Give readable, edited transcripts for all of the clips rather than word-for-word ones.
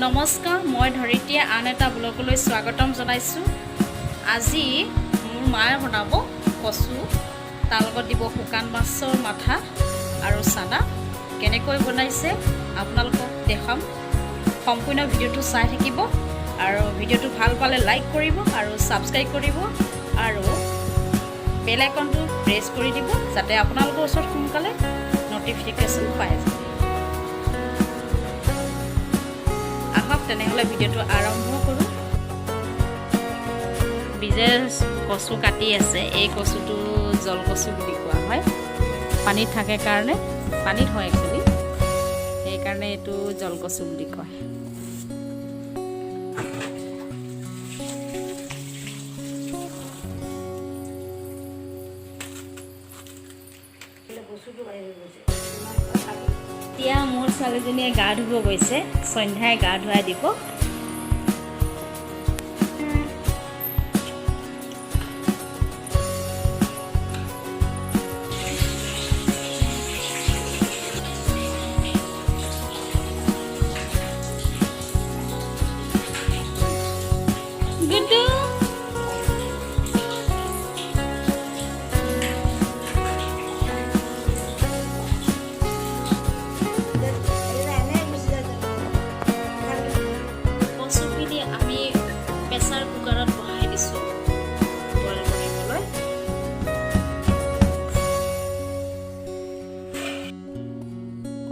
নমস্কাৰ, মই ধৰিত্ৰীয়ে আন এটা ব্লগলৈ স্বাগতম জনাইছোঁ। আজি মোৰ মায়ে বনাব কচু, তাৰ লগত দিব শুকান মাছৰ মাথা আৰু চানা। কেনেকৈ বনাইছে আপোনালোকক দেখাম। সম্পূৰ্ণ ভিডিঅ'টো চাই থাকিব আৰু ভিডিঅ'টো ভাল পালে লাইক কৰিব আৰু ছাবস্ক্ৰাইব কৰিব আৰু বেল আইকনটো প্ৰেছ কৰি দিব যাতে আপোনালোকৰ ওচৰত সোনকালে ন'টিফিকেশ্যন পাই যায়। তেনেহ'লে ভিডিঅ'টো আৰম্ভ কৰোঁ। বিজে কচু কাটি আছে। এই কচুটো জলকচু বুলি কোৱা হয়। পানীত থাকে কাৰণে, পানীত হয় একচুৱেলি, সেইকাৰণে এইটো জলকচু বুলি কয়। এতিয়া মোৰ ছোৱালীজনীয়ে গা ধুব গৈছে, সন্ধ্যাই গা ধুৱাই দিব।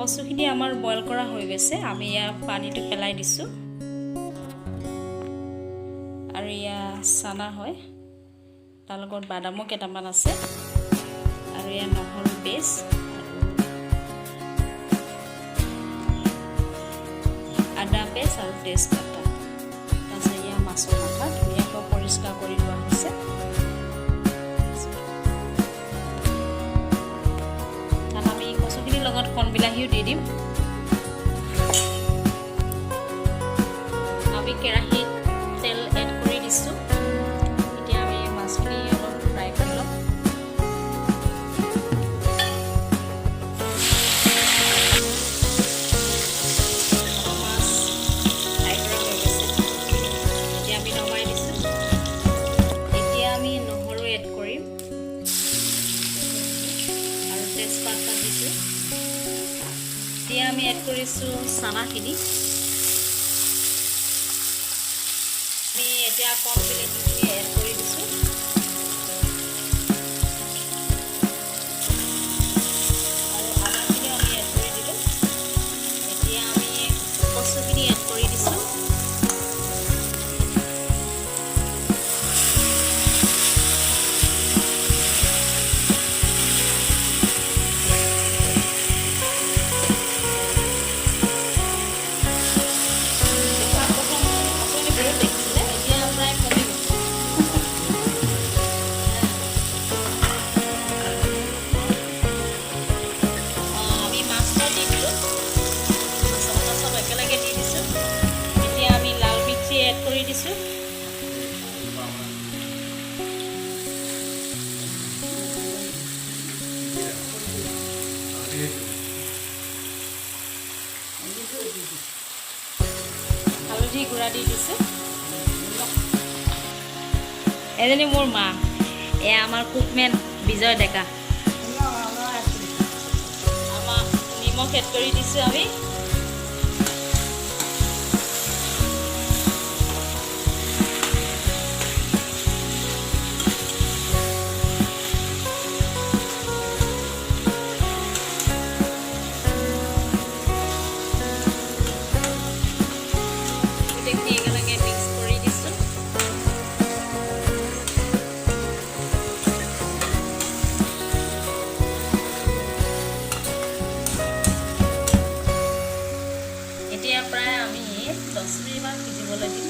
কচুখিনি আমাৰ বইল কৰা হৈ গৈছে। আমি ইয়াৰ পানীটো পেলাই দিছোঁ আৰু ইয়াৰ চানা হয়, তাৰ লগত বাদামো কেইটামান আছে আৰু ইয়াৰ নহৰু পেষ্ট আৰু আদা পেষ্ট আৰু তেজপাতা। তাৰপিছত ইয়াৰ মাছৰ মাথা ধুনীয়াকৈ পৰিষ্কাৰ কৰি লোৱা হৈছে। লগত কণ বিলাহীও দি দিম। আমি কেৰাহীত তেল এড কৰি দিছোঁ। এতিয়া আমি মাছখিনি অলপ ফ্ৰাই কৰি ল'ম। মাছ ফ্ৰাই কৰা হৈ গৈছে। এতিয়া আমি নমাই দিছোঁ। এতিয়া আমি নহৰু এড কৰিম আৰু তেজপাতা দিছোঁ। এতিয়া আমি এড কৰিছোঁ চানাখিনি। আমি এতিয়া কণ বিলাহীখিনি এড কৰি দিছোঁ আৰু আদাখিনি আমি এড কৰি দিলোঁ। এতিয়া আমি কচুখিনি এড কৰি দিছোঁ। কৰি দিছোঁ। হালধি গুড়া দি দিছোঁ। এজনী মোৰ মা, এয়া আমাৰ কুকমেন বিজয় ডেকা। আমাক নিমখ এড কৰি দিছোঁ আমি। এতিয়া প্ৰায় আমি 10 মিনিটমান সিজিবলৈ দিম।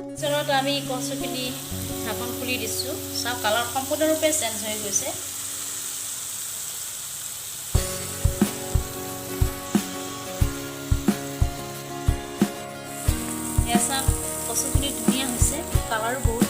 পিছত আমি কচুখিনি ঢাকন খুলি দিছোঁ। চাওক, কালাৰ সম্পূৰ্ণৰূপে চেঞ্জ হৈ গৈছে। এয়া চাওক, কচুখিনি ধুনীয়া হৈছে, কালাৰো বহুত